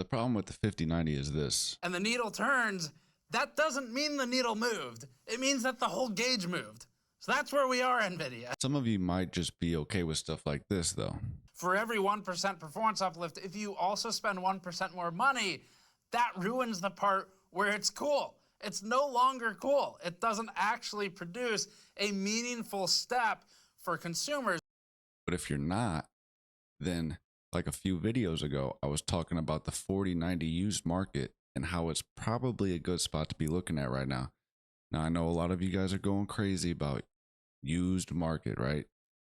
The problem with the 5090 is this. And the needle turns, that doesn't mean the needle moved. It means that the whole gauge moved. So that's where we are, NVIDIA. Some of you might just be okay with stuff like this, though. For every 1% performance uplift, if you also spend 1% more money, that ruins the part where it's cool. It's no longer cool. It doesn't actually produce a meaningful step for consumers. But if you're not, then like a few videos ago, I was talking about the 4090 used market and how it's probably a good spot to be looking at right now. Now, I know a lot of you guys are going crazy about used market, right?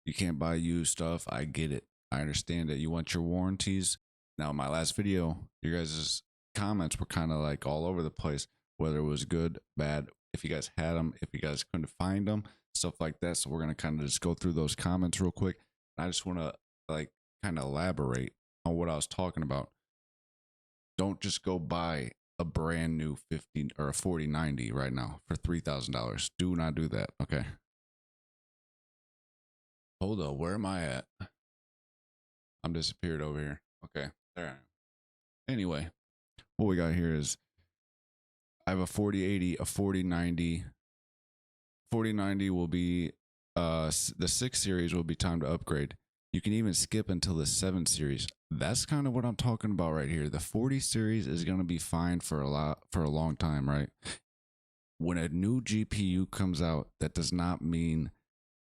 You can't buy used stuff. I get it. I understand it. You want your warranties. Now, in my last video, your guys' comments were kind of like all over the place, whether it was good, bad, if you guys had them, if you guys couldn't find them, stuff like that. So we're going to kind of just go through those comments real quick. I just want to like kind of elaborate on what I was talking about. Don't just go buy a brand new 50 or a 4090 right now for $3,000. Do not do that. Okay. Hold up. Where am I at? I'm disappeared over here. Okay. There I am. Anyway, what we got here is I have a 4080, a 4090. 4090 will be the 6 series will be time to upgrade. You can even skip until the 7 series. That's kind of what I'm talking about right here. The 40 series is going to be fine for a long time, right? When a new GPU comes out, that does not mean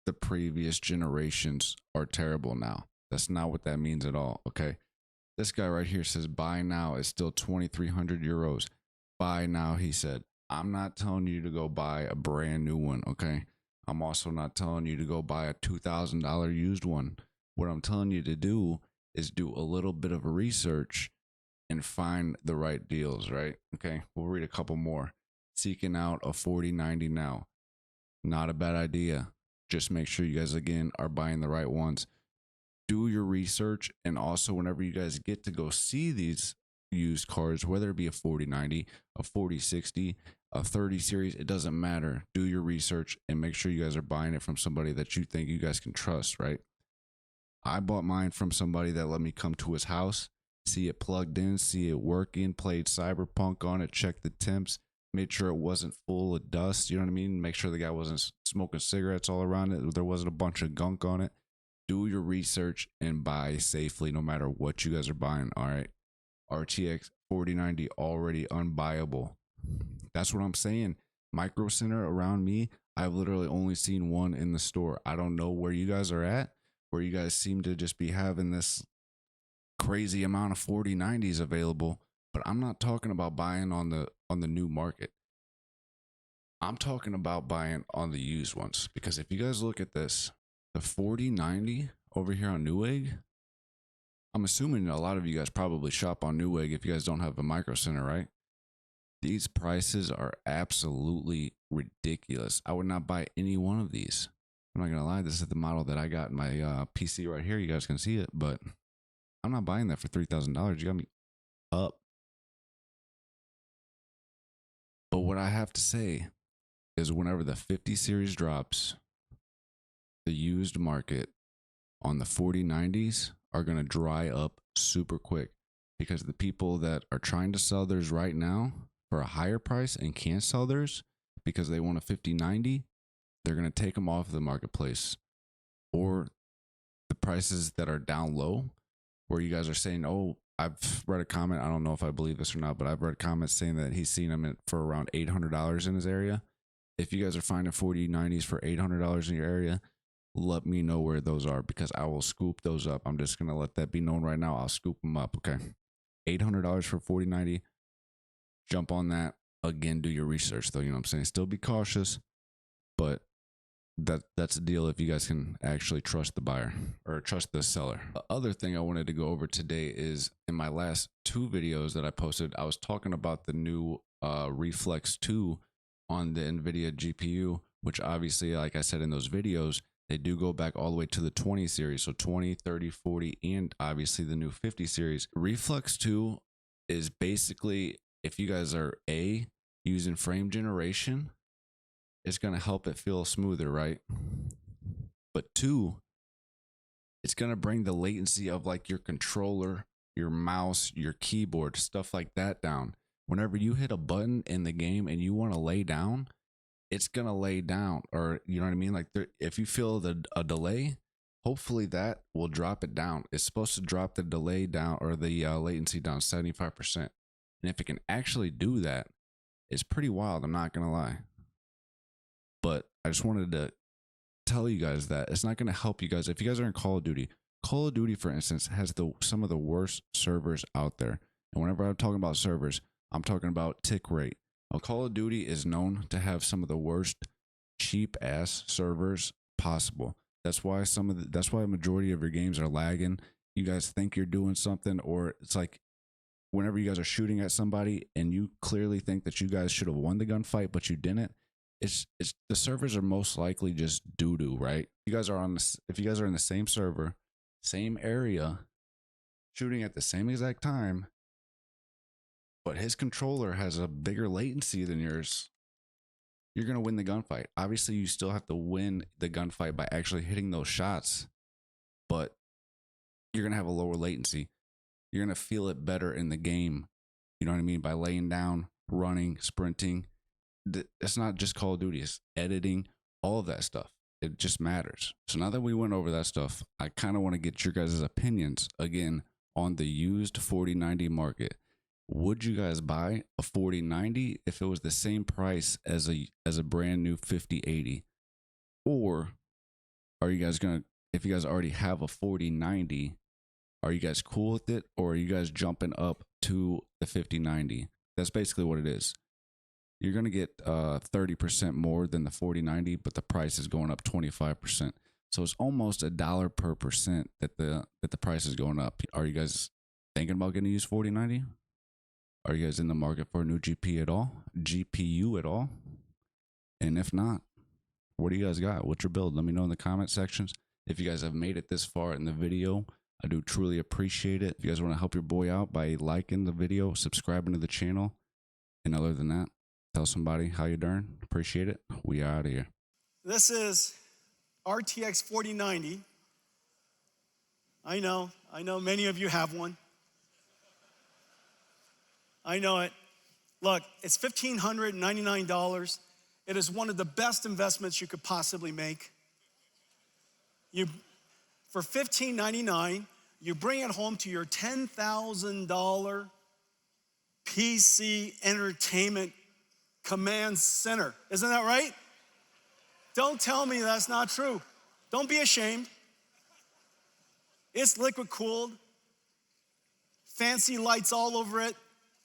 the previous generations are terrible now. That's not what that means at all, okay? This guy right here says buy now is still 2,300 euros. Buy now, he said. I'm not telling you to go buy a brand new one, okay? I'm also not telling you to go buy a $2,000 used one. What I'm telling you to do is do a little bit of a research and find the right deals, right? Okay, we'll read a couple more. Seeking out a 4090 now. Not a bad idea. Just make sure you guys, again, are buying the right ones. Do your research, and also whenever you guys get to go see these used cars, whether it be a 4090, a 4060, a 30 series, it doesn't matter. Do your research and make sure you guys are buying it from somebody that you think you guys can trust, right? I bought mine from somebody that let me come to his house, see it plugged in, see it working, played Cyberpunk on it, checked the temps, made sure it wasn't full of dust, you know what I mean? Make sure the guy wasn't smoking cigarettes all around it, there wasn't a bunch of gunk on it. Do your research and buy safely no matter what you guys are buying, all right? RTX 4090 already unbuyable. That's what I'm saying. Micro Center around me, I've literally only seen one in the store. I don't know where you guys are at, where you guys seem to just be having this crazy amount of 4090s available, but I'm not talking about buying on the new market. I'm talking about buying on the used ones, because if you guys look at this, the 4090 over here on Newegg, I'm assuming a lot of you guys probably shop on Newegg if you guys don't have a Micro Center, right? These prices are absolutely ridiculous. I would not buy any one of these. I'm not gonna lie, this is the model that I got in my PC right here. You guys can see it, but I'm not buying that for $3,000. You got me up. But what I have to say is whenever the 50 series drops, the used market on the 4090s are going to dry up super quick, because the people that are trying to sell theirs right now for a higher price and can't sell theirs because they want a 5090, they're going to take them off the marketplace. Or the prices that are down low, where you guys are saying, oh, I've read a comment, I don't know if I believe this or not, but I've read comments saying that he's seen them for around $800 in his area. If you guys are finding 4090s for $800 in your area, let me know where those are, because I will scoop those up. I'm just going to let that be known right now. I'll scoop them up, okay? $800 for 4090. Jump on that. Again, do your research, though, you know what I'm saying? Still be cautious, but that's a deal if you guys can actually trust the buyer or trust the seller. The other thing I wanted to go over today is in my last 2 videos that I posted, I was talking about the new Reflex 2 on the NVIDIA GPU, which obviously, like I said in those videos, they do go back all the way to the 20 series. So 20, 30, 40, and obviously the new 50 series. Reflex 2 is basically, if you guys are using frame generation, it's going to help it feel smoother, right? But 2, it's going to bring the latency of like your controller your mouse, your keyboard, stuff like that down. Whenever you hit a button in the game and you want to lay down, it's going to lay down. Or, you know what I mean? Like, if you feel a delay, hopefully that will drop it down. It's supposed to drop the delay down, or the latency down 75%. And if it can actually do that, it's pretty wild. I'm not going to lie. But I just wanted to tell you guys that it's not going to help you guys. If you guys are in Call of Duty, for instance, has some of the worst servers out there. And whenever I'm talking about servers, I'm talking about tick rate. Now, Call of Duty is known to have some of the worst cheap ass servers possible. That's why a majority of your games are lagging. You guys think you're doing something, or it's like whenever you guys are shooting at somebody and you clearly think that you guys should have won the gunfight, but you didn't. It's the servers are most likely just doo-doo, right? You guys are if you guys are in the same server, same area, shooting at the same exact time, but his controller has a bigger latency than yours, you're going to win the gunfight. Obviously, you still have to win the gunfight by actually hitting those shots, but you're going to have a lower latency. You're going to feel it better in the game. You know what I mean? By laying down, running, sprinting. It's not just Call of Duty, it's editing, all of that stuff. It just matters. So now that we went over that stuff, I kind of want to get your guys' opinions again on the used 4090 market. Would you guys buy a 4090 if it was the same price as a brand new 5080? Or are you guys gonna, if you guys already have a 4090, are you guys cool with it, or are you guys jumping up to the 5090? That's basically what it is. You're going to get 30% more than the 4090, but the price is going up 25%. So it's almost $1 per percent that the price is going up. Are you guys thinking about getting a used 4090? Are you guys in the market for a new GPU at all? And if not, what do you guys got? What's your build? Let me know in the comment sections. If you guys have made it this far in the video, I do truly appreciate it. If you guys want to help your boy out by liking the video, subscribing to the channel, and other than that, tell somebody how you doing. Appreciate it. We are out of here. This is RTX 4090. I know many of you have one. I know it. Look, it's $1,599. It is one of the best investments you could possibly make. For $1,599, you bring it home to your $10,000 PC entertainment command center. Isn't that right? Don't tell me that's not true. Don't be ashamed. It's liquid cooled, fancy lights all over it,